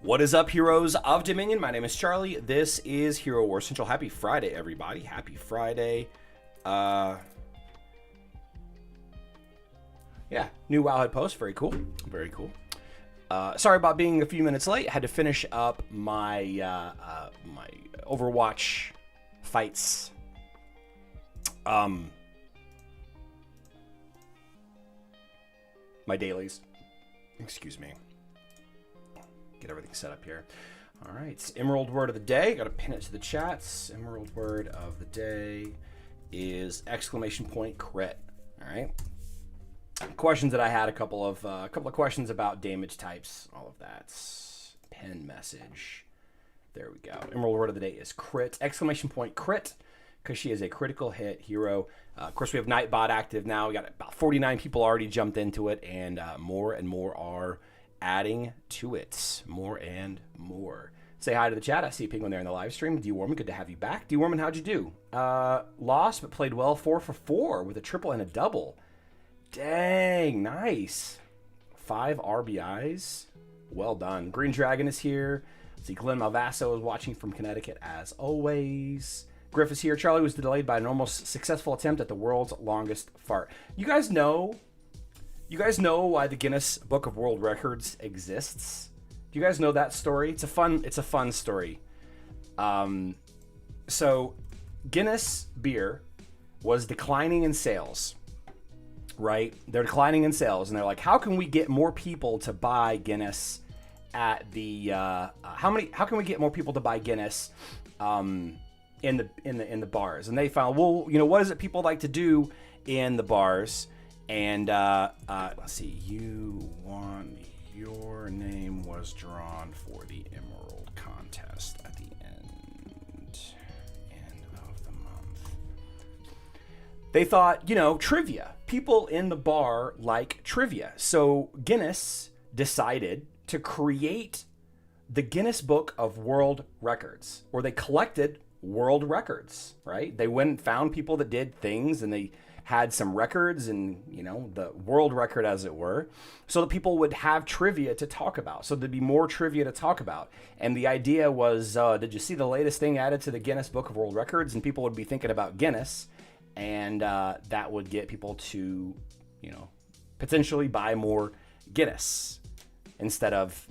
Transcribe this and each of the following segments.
What is up, heroes of Dominion? My name is Charlie. This is Hero War Central. Happy Friday, everybody. Happy Friday. Yeah, new Wowhead post. Very cool. Very cool. Sorry about being a few minutes late. I had to finish up my my Overwatch fights. My dailies. Excuse me. Get everything set up here. All right, Emerald word of the day. Got to pin it to the chats. Emerald word of the day is exclamation point crit. All right. Questions that I had, a couple of questions about damage types, all of that. Pin message. There we go. Emerald word of the day is crit. Exclamation point crit, because she is a critical hit hero. Of course, we have Nightbot active now. We got about 49 people already jumped into it, and more are adding to it. More and more. Say hi to the chat. I see Penguin there in the live stream. D Warman, good to have you back. D Warman, how'd you do? Lost, but played well. 4 for 4 with a triple and a double. Dang, nice. 5 RBIs. Well done. Green Dragon is here. Let's see, Glenn Malvasso is watching from Connecticut as always. Griff is here. Charlie was delayed by an almost successful attempt at the world's longest fart. You guys know why the Guinness Book of World Records exists? Do you guys know that story? It's a fun story. So Guinness beer was declining in sales, right? They're declining in sales, and they're like, how can we get more people to buy Guinness at the how can we get more people to buy Guinness in the bars? And they found, well, you know, what is it people like to do in the bars? And let's see, your name was drawn for the Emerald contest at the end of the month. They thought, you know, trivia. People in the bar like trivia. So Guinness decided to create the Guinness Book of World Records, where they collected world records, right? They went and found people that did things, and they had some records, and, you know, the world record, as it were, so that people would have trivia to talk about. So there'd be more trivia to talk about. And the idea was, did you see the latest thing added to the Guinness Book of World Records? And people would be thinking about Guinness, and that would get people to, you know, potentially buy more Guinness instead of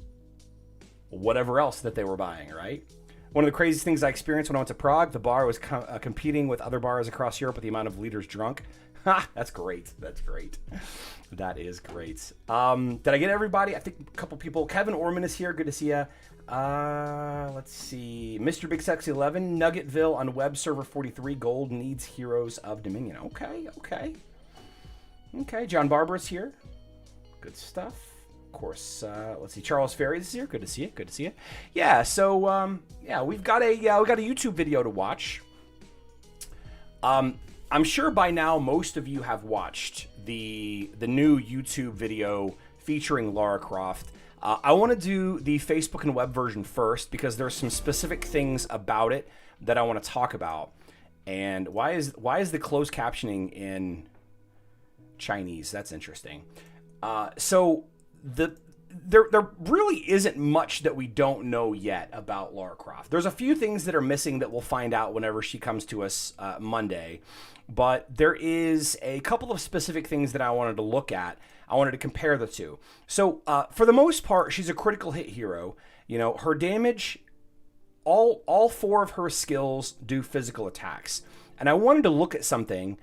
whatever else that they were buying, right? One of the craziest things I experienced when I went to Prague, the bar was competing with other bars across Europe with the amount of liters drunk. Ha! That's great. That's great. That is great. Did I get everybody? I think a couple people. Kevin Orman is here. Good to see you. Let's see. Mr. Big Sexy 11, Nuggetville on web server 43. Gold needs Heroes of Dominion. Okay. John Barbara's here. Good stuff. Of course, let's see. Charles Ferry is here. Good to see you. Yeah. So we've got a YouTube video to watch. I'm sure by now most of you have watched the new YouTube video featuring Lara Croft. I want to do the Facebook and web version first, because there's some specific things about it that I want to talk about. And why is the closed captioning in Chinese? That's interesting. There really isn't much that we don't know yet about Lara Croft. There's a few things that are missing that we'll find out whenever she comes to us Monday. But there is a couple of specific things that I wanted to look at. I wanted to compare the two. So for the most part, she's a critical hit hero. You know, her damage, all 4 of her skills do physical attacks. And I wanted to look at something.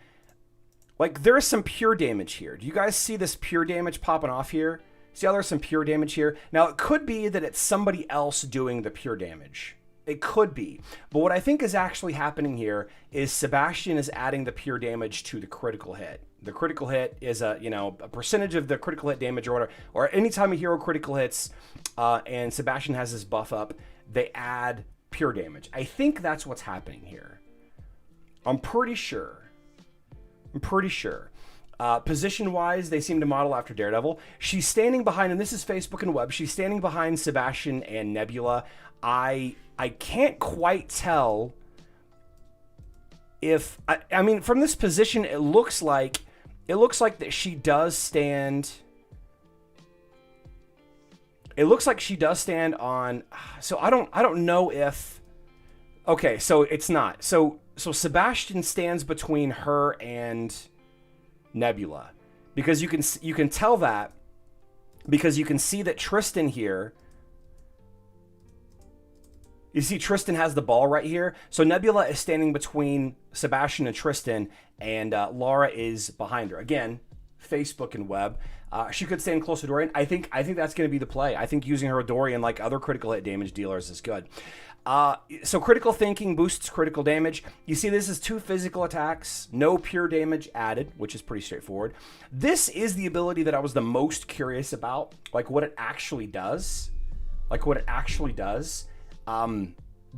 Like, there is some pure damage here. Do you guys see this pure damage popping off here? See how there's some pure damage here? Now, it could be that it's somebody else doing the pure damage. It could be. But what I think is actually happening here is Sebastian is adding the pure damage to the critical hit. The critical hit is a percentage of the critical hit damage or whatever. Or anytime a hero critical hits and Sebastian has his buff up, they add pure damage. I think that's what's happening here. I'm pretty sure. Position-wise, they seem to model after Daredevil. She's standing behind, and this is Facebook and web, she's standing behind Sebastian and Nebula. I can't quite tell if... I mean, from this position, it looks like that she does stand It looks like she does stand on. So I don't know if. Okay, so it's not. So Sebastian stands between her and Nebula, because you can tell that because you can see that Tristan here. You see Tristan has the ball right here. So Nebula is standing between Sebastian and Tristan, and Lara is behind her. Again, Facebook and web. She could stand close to Dorian. I think that's going to be the play. I think using her Dorian like other critical hit damage dealers is good. So critical thinking boosts critical damage. You see this is 2 physical attacks, no pure damage added, which is pretty straightforward. This is the ability that I was the most curious about, like what it actually does.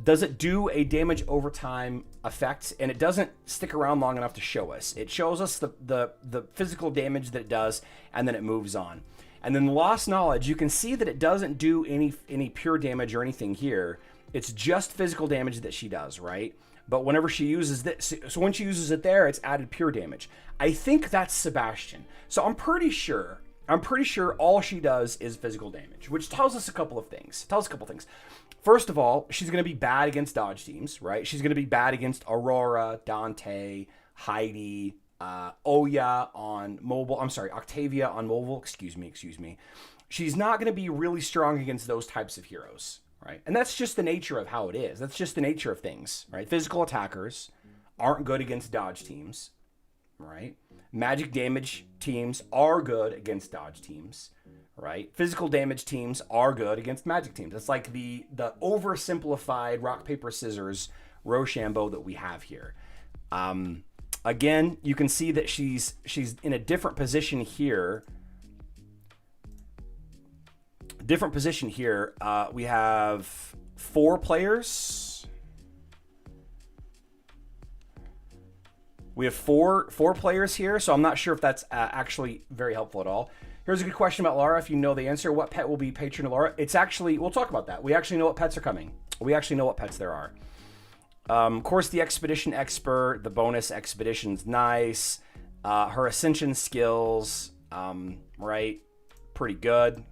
Does it do a damage over time effect? And it doesn't stick around long enough to show us. It shows us the physical damage that it does, and then it moves on. And then Lost Knowledge, you can see that it doesn't do any pure damage or anything here. It's just physical damage that she does, right? But whenever she uses this, so when she uses it there, it's added pure damage. I think that's Sebastian. So I'm pretty sure all she does is physical damage, which tells us a couple of things. First of all, she's going to be bad against dodge teams, right? She's going to be bad against Aurora, Dante, Heidi, Oya on mobile. I'm sorry, Octavia on mobile. Excuse me. She's not going to be really strong against those types of heroes, right? And that's just the nature of how it is. That's just the nature of things, right? Physical attackers aren't good against dodge teams, right? Magic damage teams are good against dodge teams, right? Physical damage teams are good against magic teams. It's like the oversimplified rock, paper, scissors Rochambeau that we have here. Again, you can see that she's in a different position here. We have 4 players. We have four players here, so I'm not sure if that's actually very helpful at all. Here's a good question about Lara. If you know the answer, what pet will be patron of Lara? It's actually, we'll talk about that. We actually know what pets are coming. We actually know what pets there are. Of course, the Expedition Expert, the bonus Expedition's nice. Her Ascension skills, right? Pretty good.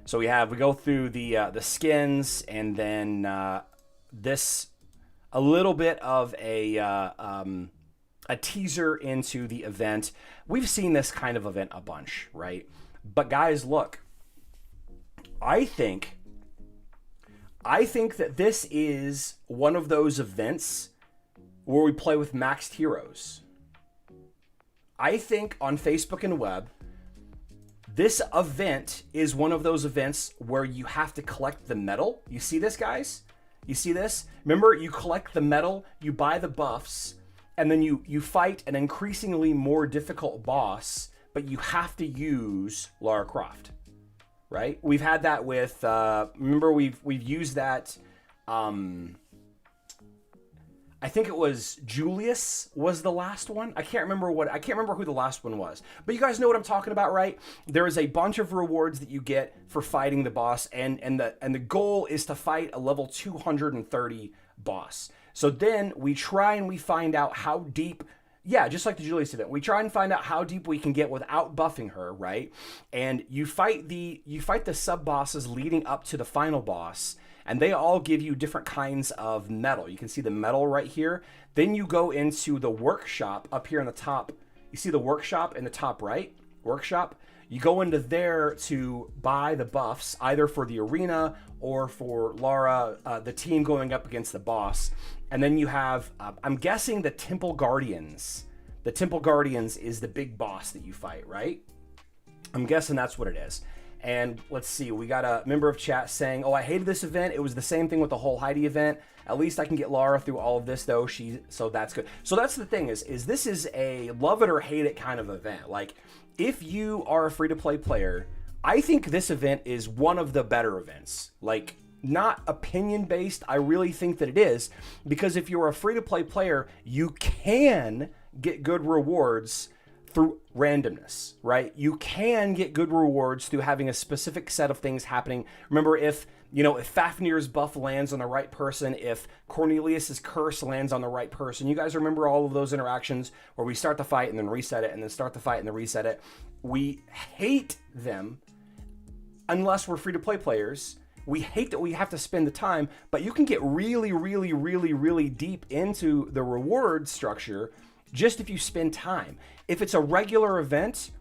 So we go through the skins, and then this, a little bit of a teaser into the event. We've seen this kind of event a bunch, right? But guys, look, I think that this is one of those events where we play with maxed heroes. I think on Facebook and web, this event is one of those events where you have to collect the medal. You see this, guys? You see this? Remember, you collect the medal, you buy the buffs, and then you fight an increasingly more difficult boss, but you have to use Lara Croft, right? We've had that with, remember we've used that, I think it was Julius was the last one. I can't remember who the last one was. But you guys know what I'm talking about, right? There is a bunch of rewards that you get for fighting the boss, and the goal is to fight a level 230 boss. So then we try and we find out how deep, yeah, just like the Julius event, we try and find out how deep we can get without buffing her, right? And you fight the sub bosses leading up to the final boss, and they all give you different kinds of metal. You can see the metal right here. Then you go into the workshop up here in the top. You see the workshop in the top right? Workshop. You go into there to buy the buffs, either for the arena or for Lara, the team going up against the boss. And then you have, I'm guessing the Temple Guardians. The Temple Guardians is the big boss that you fight, right? I'm guessing that's what it is. And let's see, we got a member of chat saying, oh, I hated this event. It was the same thing with the whole Heidi event. At least I can get Lara through all of this, though. So that's good. So that's the thing is this is a love it or hate it kind of event. Like, if you are a free-to-play player, I think this event is one of the better events. Like, not opinion-based, I really think that it is. Because if you're a free-to-play player, you can get good rewards through randomness, right? You can get good rewards through having a specific set of things happening. Remember, if Fafnir's buff lands on the right person, if Cornelius's curse lands on the right person, you guys remember all of those interactions where we start the fight and then reset it, and then start the fight and then reset it. We hate them unless we're free-to-play players. We hate that we have to spend the time, but you can get really, really, really, really deep into the reward structure just if you spend time. If it's a regular event,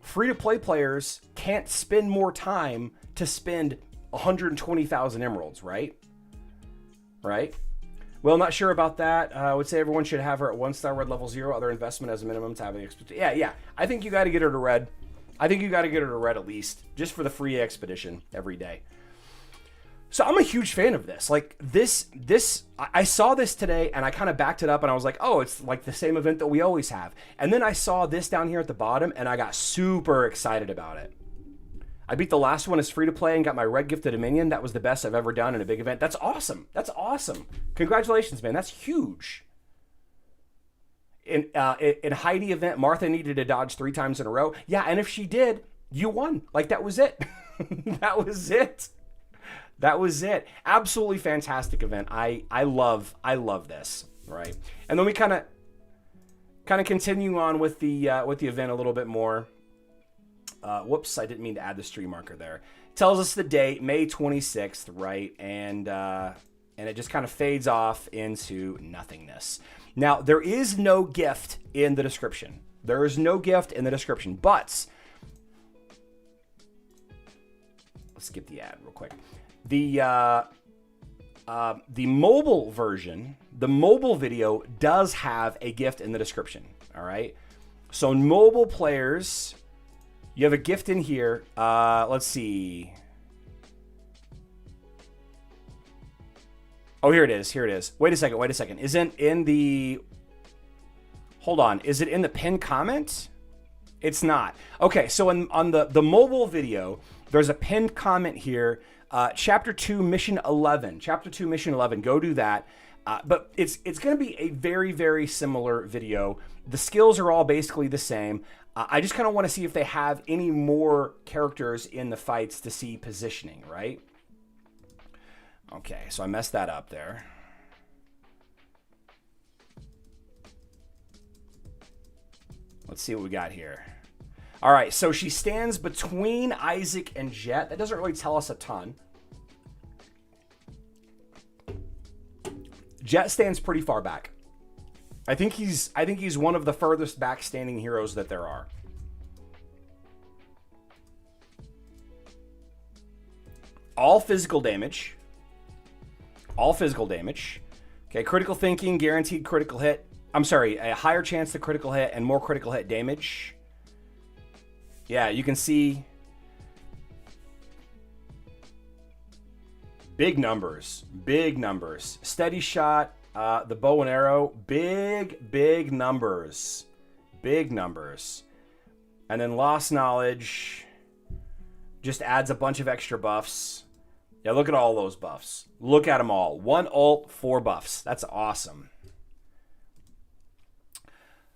free-to-play players can't spend more time to spend 120,000 emeralds, right? Right? Well, I'm not sure about that. I would say everyone should have her at 1-star red level 0. Other investment as a minimum to have the expedition. Yeah. I think you got to get her to red. I think you got to get her to red at least, just for the free expedition every day. So I'm a huge fan of this. Like this, I saw this today and I kind of backed it up and I was like, oh, it's like the same event that we always have. And then I saw this down here at the bottom and I got super excited about it. I beat the last one as free to play and got my red gift to Dominion. That was the best I've ever done in a big event. That's awesome. That's awesome. Congratulations, man. That's huge. In Heidi event, Martha needed to dodge 3 times in a row. Yeah, and if she did, you won. Like that was it. That was it. That was it. Absolutely fantastic event. I love this, right? And then we kind of continue on with the event a little bit more. Whoops, I didn't mean to add the stream marker there. Tells us the date, May 26th, right? And it just kind of fades off into nothingness. Now, there is no gift in the description. There is no gift in the description, but let's skip the ad real quick. The mobile version, the mobile video does have a gift in the description. All right. So mobile players, you have a gift in here. Let's see. Oh, here it is. Here it is. Wait a second. Isn't in the... Hold on. Is it in the pinned comment? It's not. Okay, so on the mobile video, there's a pinned comment here. Chapter 2, Mission 11. Chapter 2, Mission 11. Go do that. But it's going to be a very, very similar video. The skills are all basically the same. I just kind of want to see if they have any more characters in the fights to see positioning, right? Okay, so I messed that up there. Let's see what we got here. All right, so she stands between Isaac and Jet. That doesn't really tell us a ton. Jet stands pretty far back. I think he's one of the furthest back standing heroes that there are. All physical damage. All physical damage. Okay, critical thinking, guaranteed critical hit. I'm sorry, a higher chance to critical hit and more critical hit damage. Yeah, you can see big numbers. Big numbers. Steady shot, the bow and arrow, big numbers. Big numbers. And then lost knowledge just adds a bunch of extra buffs. Yeah, look at all those buffs. Look at them all. 1 ult, 4 buffs. That's awesome.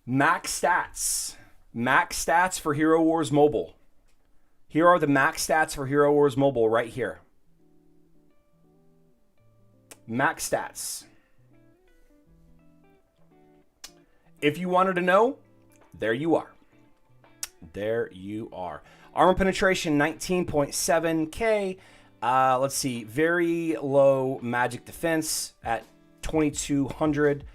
Max stats. Max stats for Hero Wars Mobile. Here are the max stats for Hero Wars Mobile right here. Max stats. If you wanted to know, there you are. There you are. Armor penetration 19.7k. Let's see. Very low magic defense at 2200.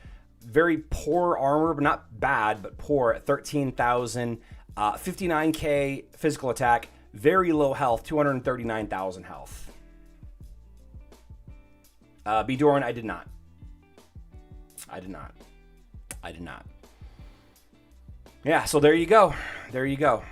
Very poor armor, but not bad, but poor at 13,000. 59k physical attack. Very low health, 239,000 health. Bedoran, I did not. I did not. Yeah, so there you go. There you go.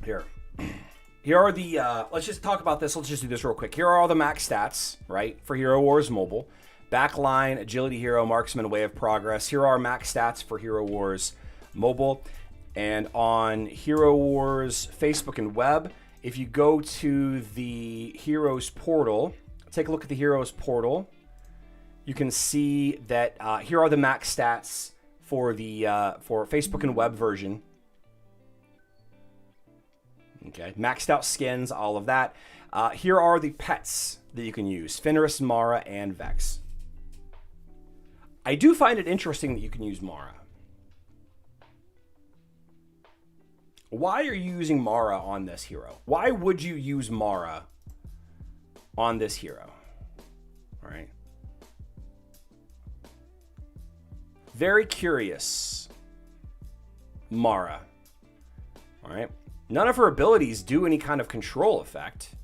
Here are the, let's just talk about this. Let's just do this real quick. Here are all the max stats, right, for Hero Wars Mobile. Backline, Agility Hero, Marksman, Way of Progress. Here are max stats for Hero Wars Mobile. And on Hero Wars Facebook and web, if you go to the Heroes portal, take a look at the Heroes portal, you can see that here are the max stats for the for Facebook and web version. Okay, maxed out skins, all of that. Here are the pets that you can use: Fenris, Mara, and Vex. I do find it interesting that you can use Mara. Why are you using Mara on this hero? Why would you use Mara on this hero? All right. Very curious. Mara. All right. None of her abilities do any kind of control effect.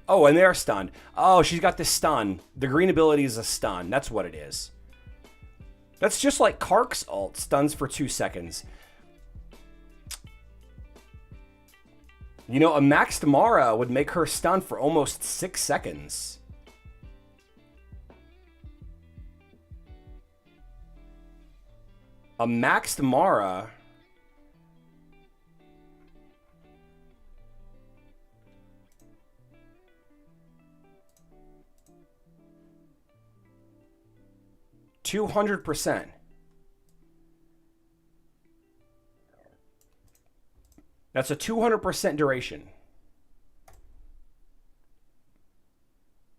Oh, and they're stunned. Oh, she's got this stun. The green ability is a stun. That's what it is. That's just like Kark's ult. Stuns for 2 seconds. You know, a maxed Mara would make her stun for almost 6 seconds. A maxed Mara... 200%. That's a 200% duration.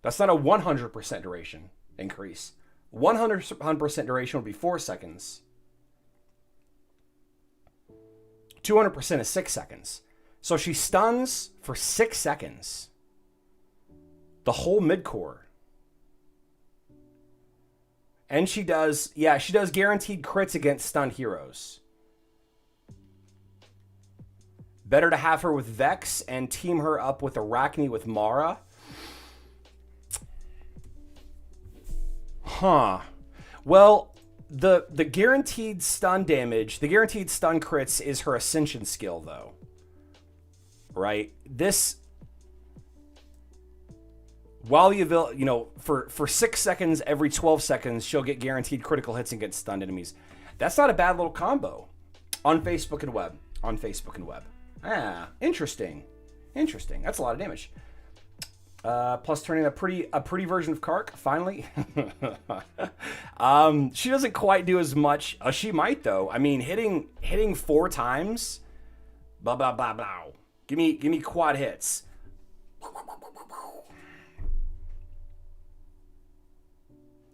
That's not a 100% duration increase. 100% duration would be 4 seconds. 200% is 6 seconds. So she stuns for 6 seconds. The whole mid-core. And she does, yeah, she does guaranteed crits against stunned heroes. Better to have her with Vex and team her up with Arachne with Mara. Huh. Well, the guaranteed stun damage, the guaranteed stun crits is her Ascension skill, though. Right? This... While for 6 seconds, every 12 seconds, she'll get guaranteed critical hits against stunned enemies. That's not a bad little combo on Facebook and web. On Facebook and web. Ah, interesting. Interesting. That's a lot of damage. Plus turning a pretty version of Kark, finally. She doesn't quite do as much. She might, though. I mean, hitting 4 times. Blah, blah, blah, blah. Give me quad hits.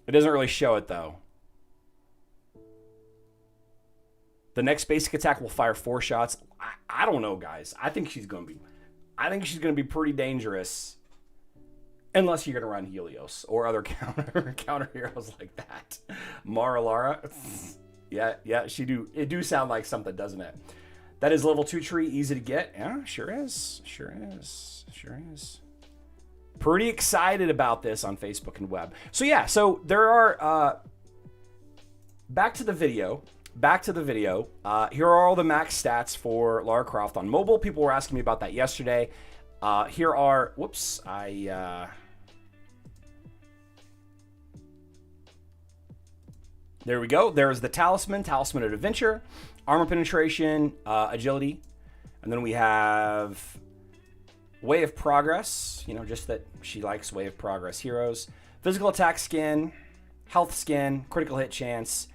It doesn't really show it, though. The next basic attack will fire 4 shots. I don't know, guys. I think she's gonna be pretty dangerous. Unless you're gonna run Helios or other counter heroes like that. Mara Lara. Yeah, it do sound like something, doesn't it? That is level 2 tree, easy to get. Yeah, sure is. Pretty excited about this on Facebook and web. So yeah, so there are, back to the video. Here are all the max stats for Lara Croft on mobile. People were asking me about that yesterday. Here are, whoops, there we go. There's the Talisman of Adventure, Armor Penetration, Agility. And then we have Way of Progress, just that she likes Way of Progress heroes. Physical attack skin, health skin, critical hit chance.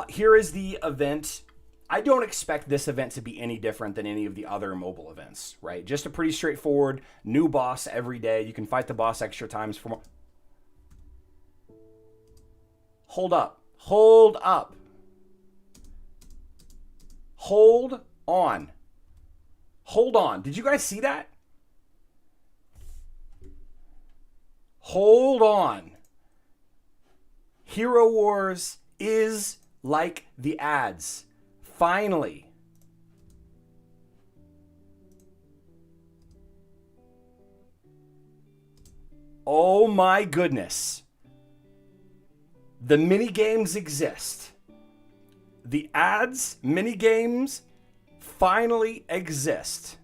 Here is the event. I don't expect this event to be any different than any of the other mobile events, right? Just a pretty straightforward new boss every day. You can fight the boss extra times for more. Hold up. Hold on. Did you guys see that? Hold on. Hero Wars is like the ads. Finally. Oh my goodness. The minigames exist. The ads, minigames, finally exist.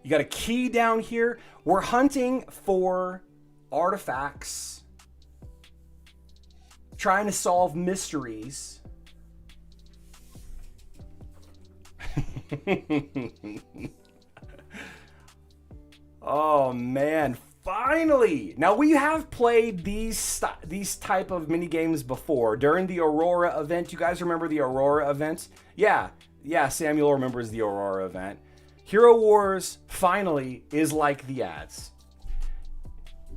You got a key down here. We're hunting for artifacts, trying to solve mysteries. Oh man, finally! Now we have played these type of mini games before during the Aurora event. You guys remember the Aurora event? Yeah, Samuel remembers the Aurora event. Hero Wars finally is like the ads.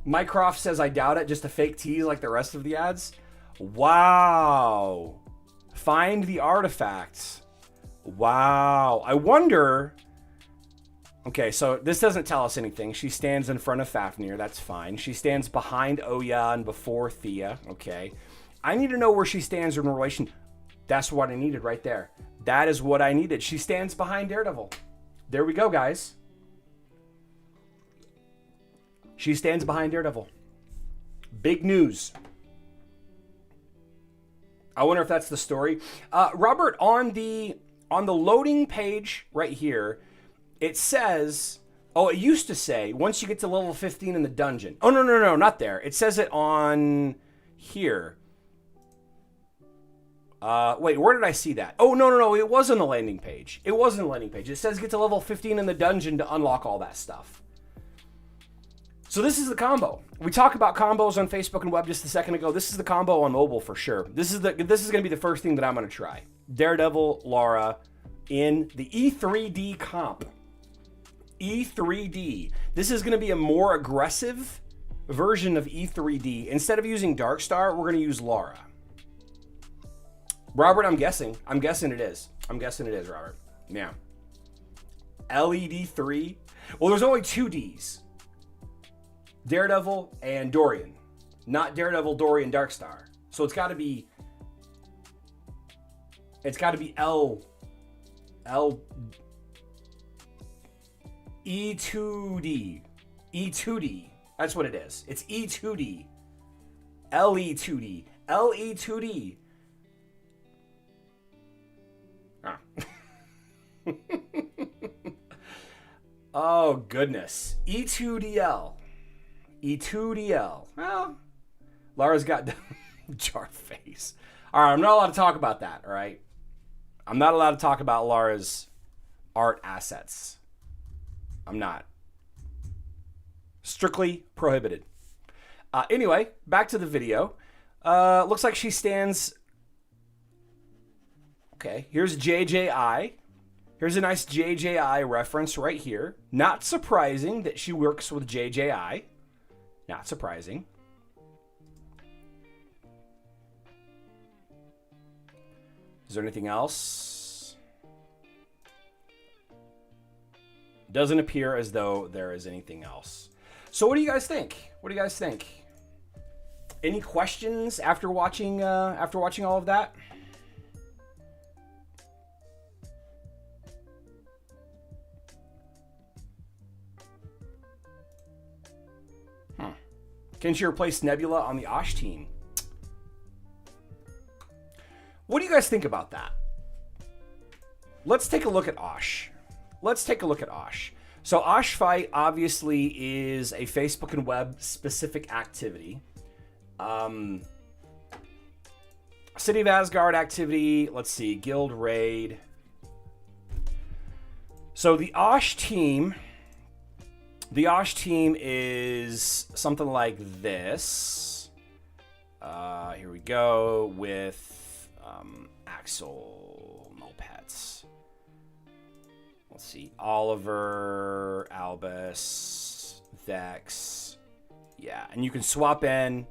Mycroft says, I doubt it, just a fake tease like the rest of the ads. Wow. Find the artifacts. Wow. I wonder... Okay, so this doesn't tell us anything. She stands in front of Fafnir. That's fine. She stands behind Oya and before Thea. Okay. I need to know where she stands in relation. That's what I needed right there. That is what I needed. She stands behind Daredevil. There we go, guys. She stands behind Daredevil. Big news. I wonder if that's the story. Robert, on the loading page right here, it says, oh, it used to say, once you get to level 15 in the dungeon. Oh, no, not there. It says it on here. Wait, where did I see that? Oh, no, it was on the landing page. It was on the landing page. It says get to level 15 in the dungeon to unlock all that stuff. So this is the combo. We talked about combos on Facebook and web just a second ago. This is the combo on mobile for sure. This is going to be the first thing that I'm going to try. Daredevil, Lara, in the E3D comp. E3D. This is going to be a more aggressive version of E3D. Instead of using Darkstar, we're going to use Lara. Robert, I'm guessing. I'm guessing it is, Robert. Yeah. LED3. Well, there's only two Ds. Daredevil and Dorian. Not Daredevil, Dorian, Darkstar. So it's got to be E2D. E2D. That's what it is. It's E2D. LE2D. LE2D. Ah. Oh, goodness. E2DL. E2DL. Well, Lara's got jar face. All right, I'm not allowed to talk about that, all right? I'm not allowed to talk about Lara's art assets. I'm not. Strictly prohibited. Anyway, back to the video. Looks like she stands... Okay, here's JJI. Here's a nice JJI reference right here. Not surprising that she works with JJI. Not surprising. Is there anything else? Doesn't appear as though there is anything else. So what do you guys think? What do you guys think? Any questions after watching all of that? Can she replace Nebula on the Osh team? What do you guys think about that? Let's take a look at Osh. So Osh Fight obviously is a Facebook and web specific activity. City of Asgard activity. Let's see. Guild raid. So the Osh team is something like this. Here we go with Axel Mopets. Let's see. Oliver, Albus, Vex. Yeah, and you can swap in.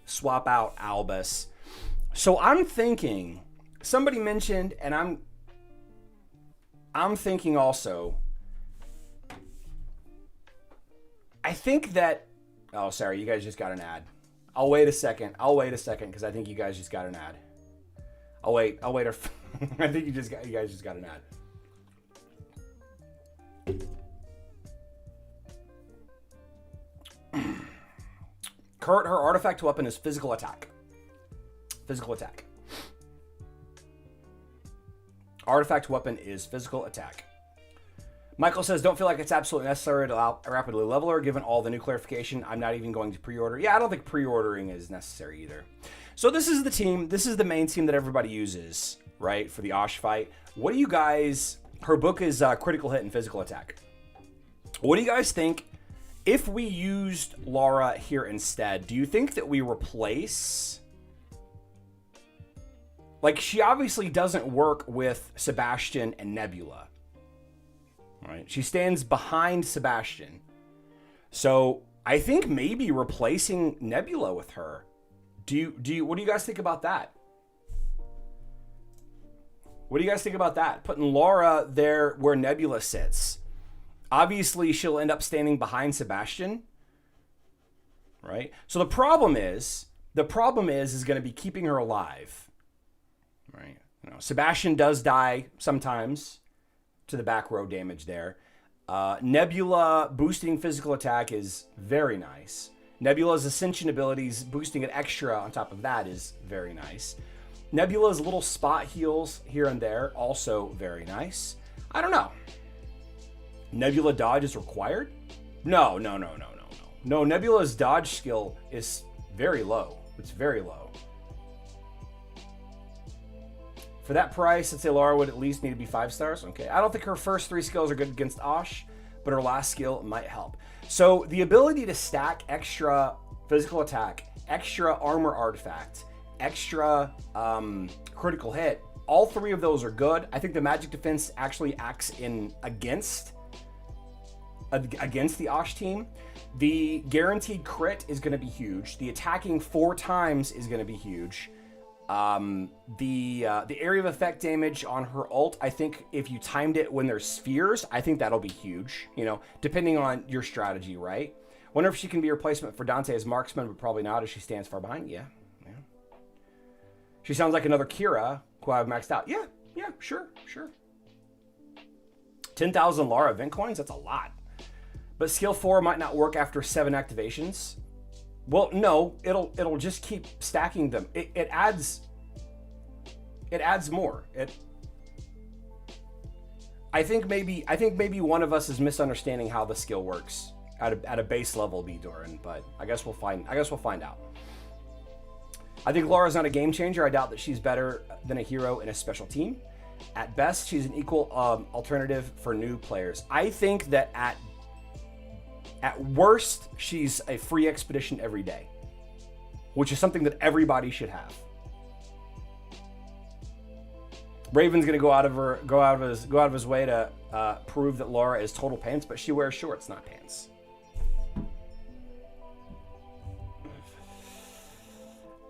Swap out Albus. So I'm thinking, somebody mentioned, and I'm thinking also, I think that, oh, sorry, you guys just got an ad. I'll wait a second because I think you guys just got an ad. I'll wait. I think you guys just got an ad. Kurt, her artifact weapon is physical attack. Artifact weapon is physical attack. Michael says, don't feel like it's absolutely necessary to rapidly level her, given all the new clarification. I'm not even going to pre-order. Yeah, I don't think pre-ordering is necessary either. So this is the team. This is the main team that everybody uses, right, for the Osh fight. What do you guys... Her book is critical hit and physical attack. What do you guys think if we used Lara here instead? Do you think that we replace... Like, she obviously doesn't work with Sebastian and Nebula. Right? She stands behind Sebastian. So I think maybe replacing Nebula with her What do you guys think about that? What do you guys think about that? Putting Lara there where Nebula sits. Obviously, she'll end up standing behind Sebastian, right? So the problem is going to be keeping her alive, right? You know, Sebastian does die sometimes to the back row damage there. Nebula boosting physical attack is very nice. Nebula's Ascension abilities boosting it extra on top of that is very nice. Nebula's little spot heals here and there, also very nice. I don't know. Nebula dodge is required? No. No, Nebula's dodge skill is very low. It's very low. For that price, I'd say Lara would at least need to be 5 stars. Okay, I don't think her first 3 skills are good against Osh, but her last skill might help. So the ability to stack extra physical attack, extra armor artifact, extra critical hit, all 3 of those are good. I think the magic defense actually acts in against the Osh team. The guaranteed crit is going to be huge. The attacking 4 times is going to be huge. The area of effect damage on her ult, I think if you timed it when there's spheres, I think that'll be huge, you know, depending on your strategy, right? Wonder if she can be a replacement for Dante as marksman, but probably not as she stands far behind. Yeah. She sounds like another Kira who I've maxed out. Yeah, sure. 10,000 Lara event coins, that's a lot. But skill 4 might not work after 7 activations. Well, no, it'll just keep stacking them. It adds more. I think maybe one of us is misunderstanding how the skill works at a base level, B Doran, but I guess we'll find out. I think Lara's not a game changer. I doubt that she's better than a hero in a special team. At best, she's an equal alternative for new players. I think that at worst, she's a free expedition every day, which is something that everybody should have. Raven's gonna go out of his way to prove that Lara is total pants, but she wears shorts, not pants.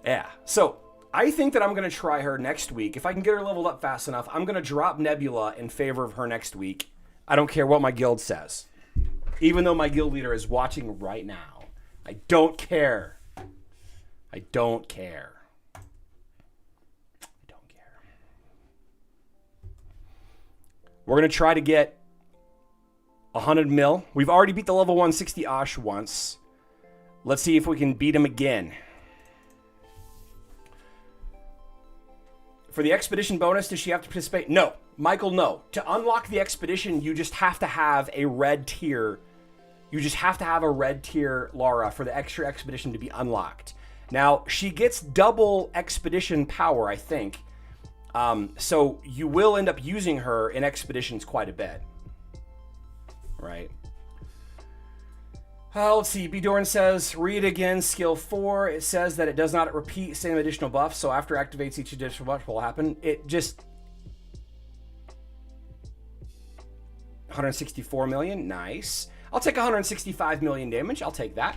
Yeah, so I think that I'm gonna try her next week. If I can get her leveled up fast enough, I'm gonna drop Nebula in favor of her next week. I don't care what my guild says. Even though my guild leader is watching right now. I don't care. We're going to try to get 100 mil. We've already beat the level 160 Osh once. Let's see if we can beat him again. For the expedition bonus, does she have to participate? No. Michael, no. To unlock the expedition, you just have to have a red tier. You just have to have a red tier Lara for the extra expedition to be unlocked. Now, she gets double expedition power, I think. So you will end up using her in expeditions quite a bit. Right. Let's see. B. Doran says, read again, skill 4. It says that it does not repeat same additional buff. So after activates each additional buff, what will happen? It just... 164 million. Nice. I'll take 165 million damage. I'll take that.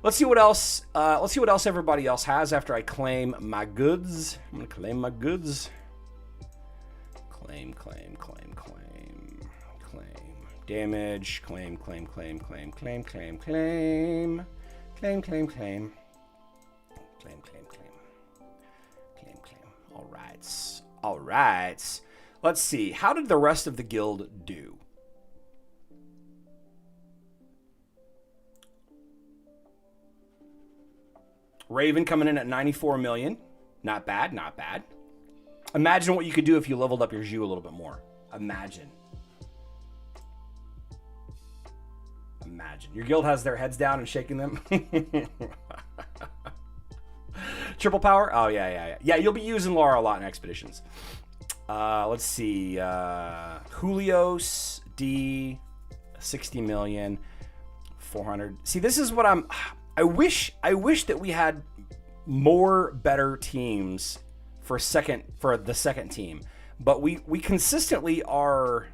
Let's see what else. Let's see what else everybody else has after I claim my goods. I'm gonna claim my goods. Claim. Damage. Claim. All right. Let's see. How did the rest of the guild do? Raven coming in at 94 million. Not bad. Imagine what you could do if you leveled up your Zhu a little bit more. Imagine. Your guild has their heads down and shaking them. Triple power? Oh, yeah. Yeah, you'll be using Lara a lot in expeditions. Let's see. Julios, D, 60 million, 400. See, this is what I wish that we had more better teams for the second team, but we consistently are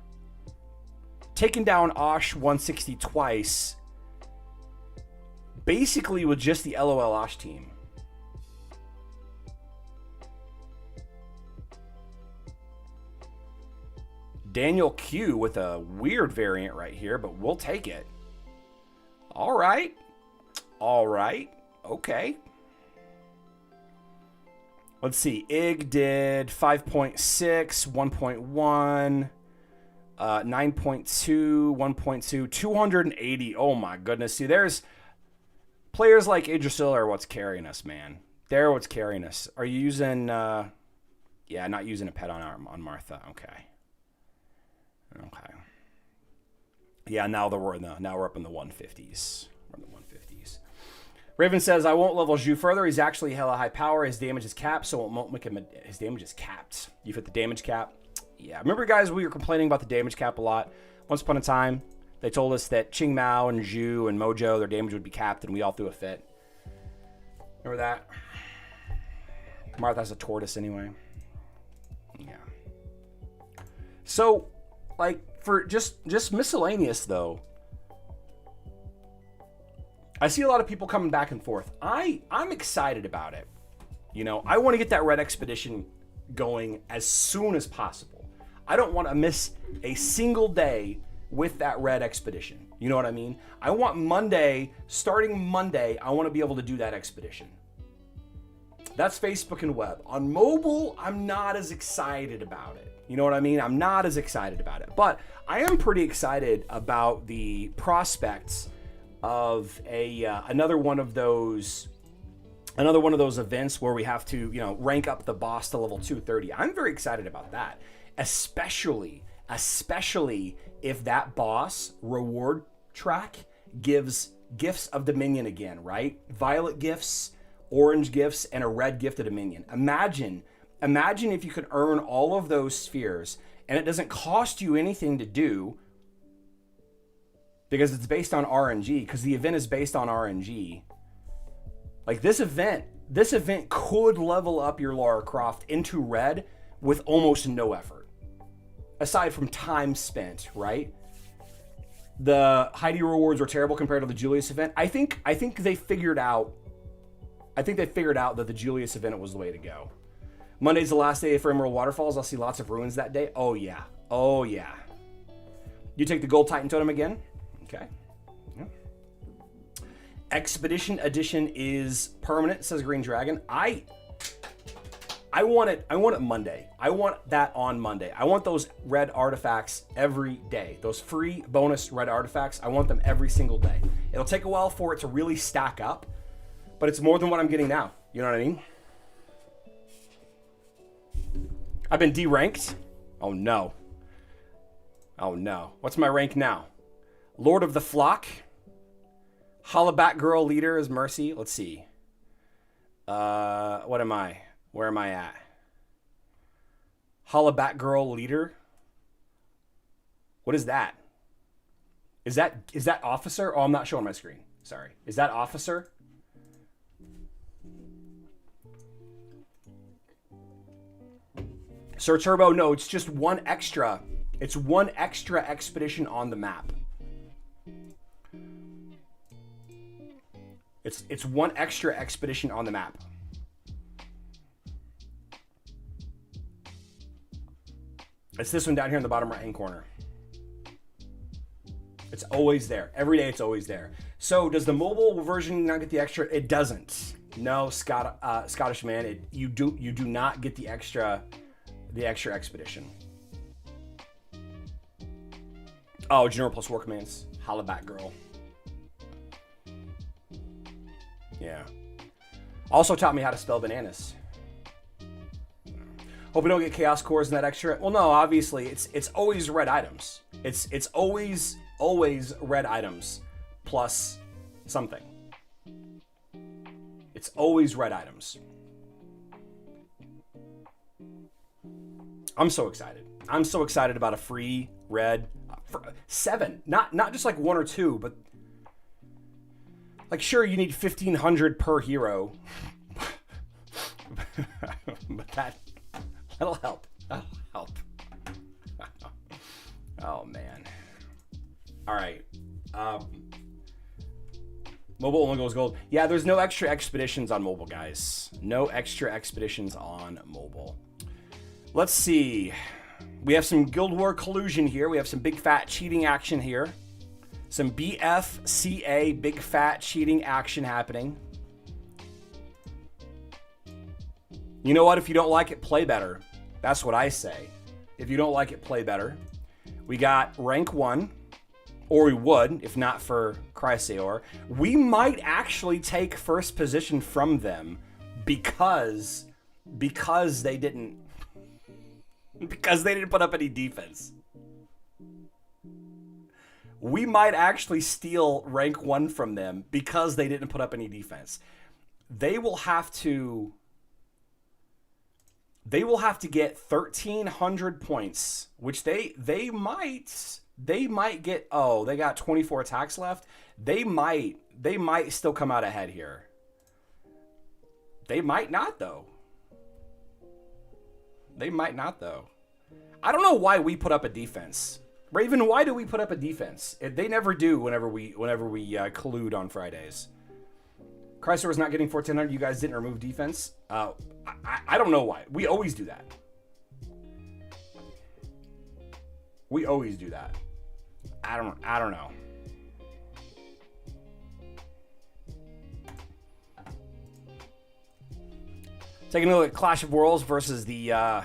taking down Osh 160 twice, basically with just the LOL Osh team. Daniel Q with a weird variant right here, but we'll take it. All right. All right. Okay. Let's see. IG did 5.6, 1.1, 9.2, 1.2, 280. Oh my goodness. See, there's players like Idrisil are what's carrying us, man. They're what's carrying us. Are you using... yeah, not using a pet on Martha. Okay. Okay. Yeah, now we're up in the 150s. We're in the 150s. Raven says, I won't level Zhu further. He's actually hella high power. His damage is capped, so it won't make him... His damage is capped. You've hit the damage cap. Yeah. Remember, guys, we were complaining about the damage cap a lot. Once upon a time, they told us that Qing Mao and Zhu and Mojo, their damage would be capped, and we all threw a fit. Remember that? Martha's a tortoise anyway. Yeah. So, like, for just miscellaneous, though, I see a lot of people coming back and forth. I'm excited about it. You know, I want to get that red expedition going as soon as possible. I don't want to miss a single day with that red expedition. You know what I mean? I want Monday, starting Monday, I want to be able to do that expedition. That's Facebook and web. On mobile, I'm not as excited about it. You know what I mean? I'm not as excited about it. But I am pretty excited about the prospects of another one of those events where we have to, you know, rank up the boss to level 230. I'm very excited about that. Especially if that boss reward track gives gifts of Dominion again, right? Violet gifts, orange gifts, and a red gift of Dominion. Imagine if you could earn all of those spheres and it doesn't cost you anything to do because it's based on RNG, because the event is based on RNG. Like this event could level up your Lara Croft into red with almost no effort. Aside from time spent, right? The Heidi rewards were terrible compared to the Julius event. I think they figured out that the Julius event was the way to go. Monday's the last day for Emerald Waterfalls. I'll see lots of ruins that day. Oh, yeah. Oh, yeah. You take the Gold Titan Totem again? Okay. Yeah. Expedition Edition is permanent, says Green Dragon. I want it Monday. I want that on Monday. I want those red artifacts every day. Those free bonus red artifacts, I want them every single day. It'll take a while for it to really stack up, but it's more than what I'm getting now. You know what I mean? I've been deranked. Oh no. Oh no. What's my rank now? Lord of the Flock. Hollaback Girl leader is Mercy. Let's see. What am I? Where am I at? Hollaback Girl leader. What is that? Is that officer? Oh, I'm not showing my screen. Sorry. Is that officer? Sir Turbo, no, it's just one extra. It's one extra expedition on the map. It's one extra expedition on the map. It's this one down here in the bottom right-hand corner. It's always there. Every day it's always there. So does the mobile version not get the extra? It doesn't. No, Scottish man, you do not get the extra expedition. Oh, General plus War Commands. Hollaback Girl. Yeah. Also taught me how to spell bananas. Hope we don't get Chaos Cores in that extra. Well, no, obviously it's always red items. It's always red items plus something. It's always red items. I'm so excited. I'm so excited about a free red 7. Not just like 1 or 2, but like sure you need 1,500 per hero, but that'll help. That'll help. Oh man. All right. Mobile only goes gold. Yeah, there's no extra expeditions on mobile, guys. No extra expeditions on mobile. Let's see. We have some Guild War collusion here. We have some big fat cheating action here. Some BFCA, big fat cheating action happening. You know what? If you don't like it, play better. That's what I say. If you don't like it, play better. We got rank 1. Or we would, if not for Chrysaor. We might actually take first position from them because they didn't put up any defense. We might actually steal rank 1 from them because they didn't put up any defense. They will have to get 1,300 points, which they might get. Oh, they got 24 attacks left. They might still come out ahead here. They might not though. I don't know why we put up a defense. Raven, why do we put up a defense? They never do whenever we collude on Fridays. Chrysaor's not getting 1,400. You guys didn't remove defense. I don't know why. We always do that. We always do that. I don't know. Taking a look at Clash of Worlds versus the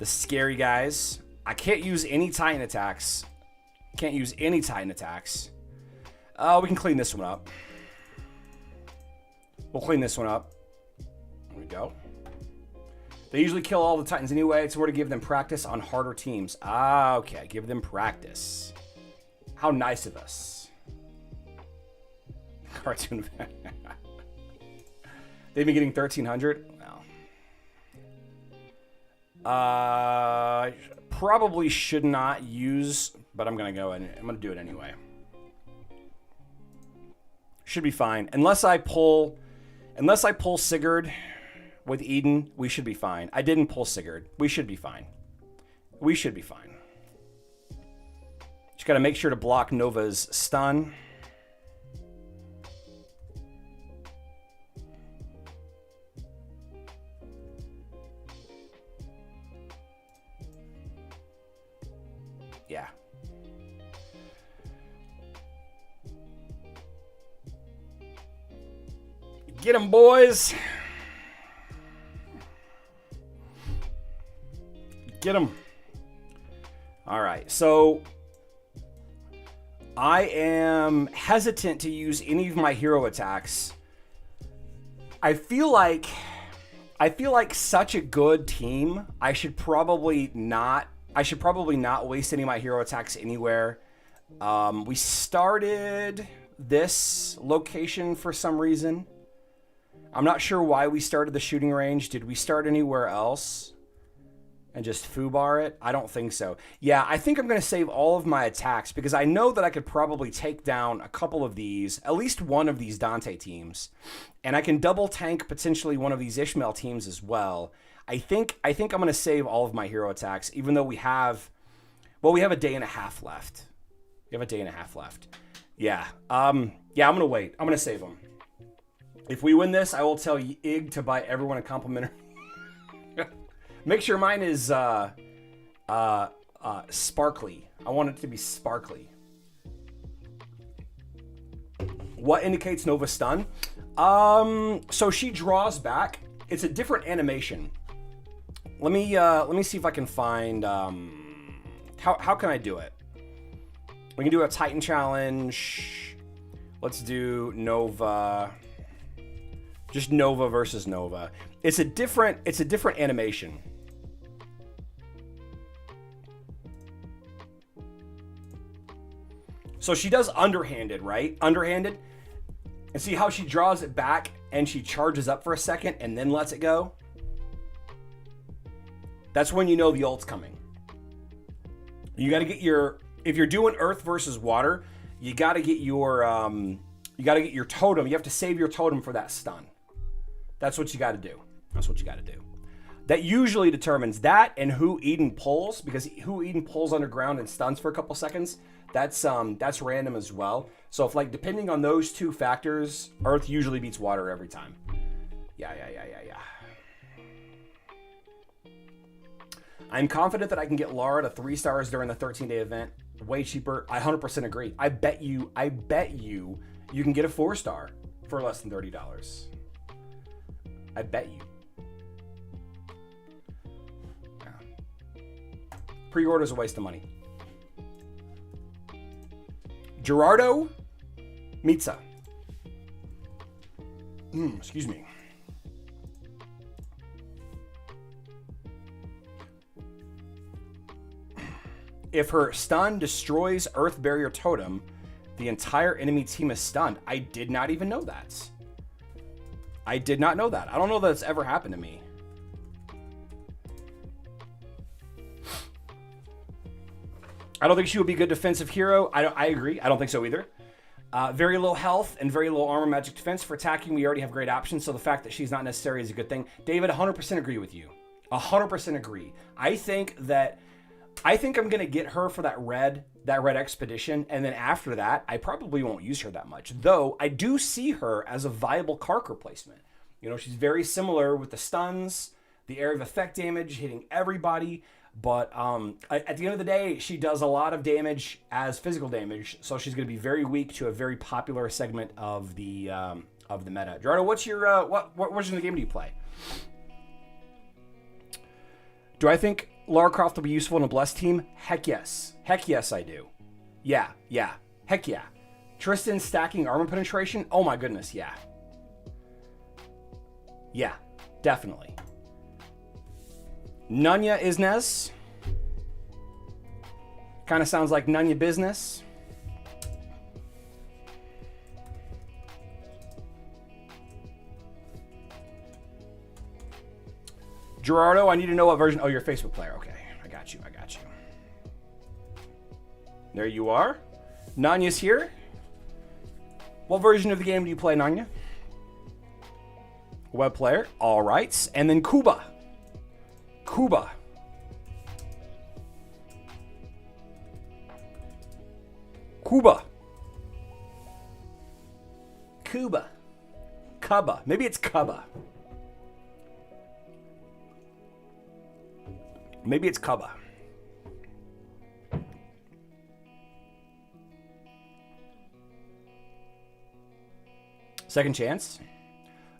scary guys. I can't use any Titan attacks. We can clean this one up. We'll clean this one up. There we go. They usually kill all the Titans anyway. It's where to give them practice on harder teams. Ah, okay. Give them practice. How nice of us. Cartoon. They've been getting 1,300? No. Probably should not use, but I'm going to go and I'm going to do it anyway. Should be fine. Unless I pull Sigurd with Eden, we should be fine. I didn't pull Sigurd. We should be fine. Just got to make sure to block Nova's stun. Yeah. Get him, boys. Get him. All right, so I am hesitant to use any of my hero attacks. I feel like such a good team, I should probably not waste any of my hero attacks anywhere. We started this location for some reason. I'm not sure why we started the shooting range. Did we start anywhere else and just foobar it? I don't think so. Yeah, I think I'm going to save all of my attacks because I know that I could probably take down a couple of these, at least one of these Dante teams. And I can double tank potentially one of these Ishmael teams as well. I think I'm going to save all of my hero attacks, even though we have a day and a half left. Yeah. I'm going to wait. I'm going to save them. If we win this, I will tell Ig to buy everyone a complimentary. Make sure mine is sparkly. I want it to be sparkly. What indicates Nova stun? So she draws back. It's a different animation. Let me see if I can find how can I do it? We can do a Titan challenge. Let's do Nova. Just Nova versus Nova. It's a different animation. So she does underhanded, right? Underhanded. And see how she draws it back and she charges up for a second and then lets it go? That's when you know the ult's coming. You got to get if you're doing earth versus water, you got to get your totem. You have to save your totem for that stun. That's what you got to do. That usually determines that and who Eden pulls, because who Eden pulls underground and stuns for a couple seconds, that's random as well. So if depending on those two factors, earth usually beats water every time. Yeah. I'm confident that I can get Lara to 3 stars during the 13-day event. Way cheaper. I 100% agree. I bet you you can get a 4-star for less than $30. I bet you. Yeah. Pre-order is a waste of money. Gerardo Mitza. Excuse me. If her stun destroys Earth Barrier Totem, the entire enemy team is stunned. I did not even know that. I did not know that. I don't know that it's ever happened to me. I don't think she would be a good defensive hero. I agree. I don't think so either. Very low health and very low armor magic defense. For attacking, we already have great options, so the fact that she's not necessary is a good thing. David, 100% agree with you. 100% agree. I think I'm going to get her for that red expedition, and then after that, I probably won't use her that much. Though, I do see her as a viable Kark replacement. You know, she's very similar with the stuns, the area of effect damage, hitting everybody. But at the end of the day, she does a lot of damage as physical damage, so she's going to be very weak to a very popular segment of the meta. Gerardo, what's your what version of the game do you play? Do I think Lara Croft will be useful in a Blessed team? Heck yes. Heck yes, I do. Yeah. Heck yeah. Tristan stacking armor penetration? Oh my goodness, yeah. Yeah, definitely. Nunya Isnes. Kind of sounds like Nunya business. Gerardo, I need to know what version. Oh, you're a Facebook player. Okay, I got you. There you are. Nanya's here. What version of the game do you play, Nanya? Web player. All right. And then Kuba. Kuba. Maybe it's Kuba. Maybe it's Kuba. Second chance.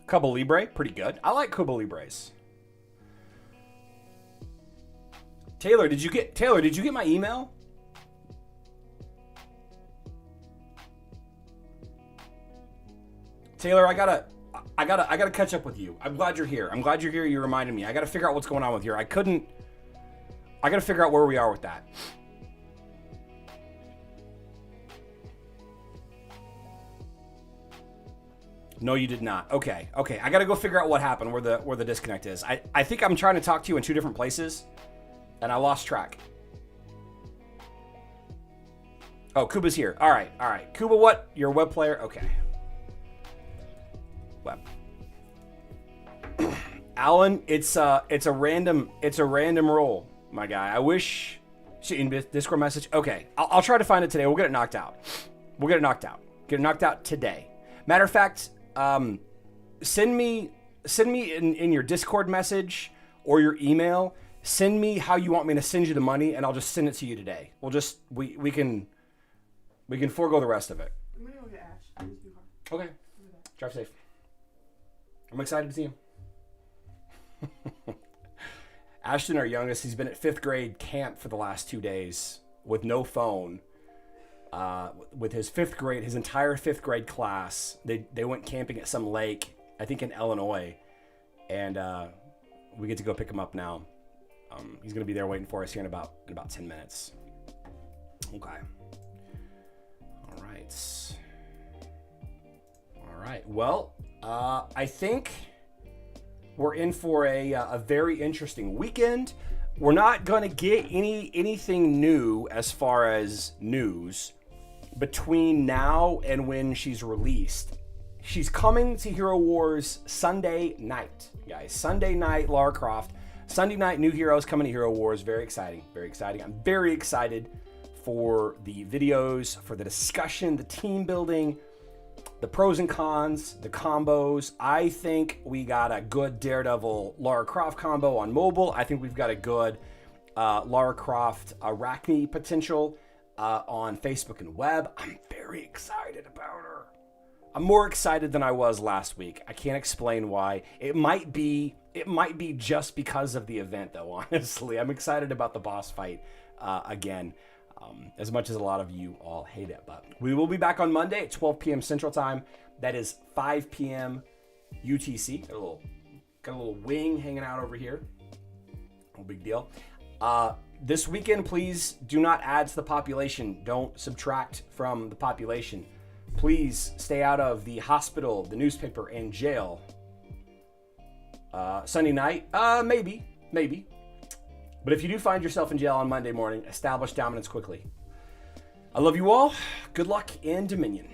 Cuba Libre, pretty good. I like Cuba Libres. Taylor, did you get my email? Taylor, I gotta catch up with you. I'm glad you're here. You reminded me. I gotta figure out what's going on with you. I gotta figure out where we are with that. No, you did not. Okay. I gotta go figure out what happened, where the disconnect is. I think I'm trying to talk to you in 2 different places, and I lost track. Oh, Kuba's here. All right. Kuba, what? You're a web player? Okay. Web. Alan, it's a random roll, my guy. I wish in Discord message. Okay, I'll try to find it today. We'll get it knocked out. Get it knocked out today. Matter of fact, send me in your Discord message or your email. Send me how you want me to send you the money, and I'll just send it to you today. We can forego the rest of it. I'm gonna go get Ash. Okay. Drive safe. I'm excited to see him. Ashton, our youngest, he's been at 5th grade camp for the last 2 days with no phone. With his 5th grade, his entire 5th grade class, they went camping at some lake, I think in Illinois, and we get to go pick him up now. He's gonna be there waiting for us here in about 10 minutes. Okay. All right. Well, I think we're in for a very interesting weekend. We're not going to get anything new as far as news between now and when she's released. She's coming to Hero Wars Sunday night, guys. Sunday night, Lara Croft. Sunday night, new heroes coming to Hero Wars. Very exciting. I'm very excited for the videos, for the discussion, the team building, the pros and cons, the combos. I think we got a good Daredevil Lara Croft combo on mobile. I think we've got a good Lara Croft Arachne potential on Facebook and web. I'm very excited about her. I'm more excited than I was last week. I can't explain why. It might be just because of the event, though, honestly. I'm excited about the boss fight again, as much as a lot of you all hate it. But we will be back on Monday at 12 p.m. Central Time. That is 5 p.m. UTC. Got a little wing hanging out over here. No big deal. This weekend, please do not add to the population. Don't subtract from the population. Please stay out of the hospital, the newspaper, and jail. Sunday night, maybe. But if you do find yourself in jail on Monday morning, establish dominance quickly. I love you all. Good luck in Dominion.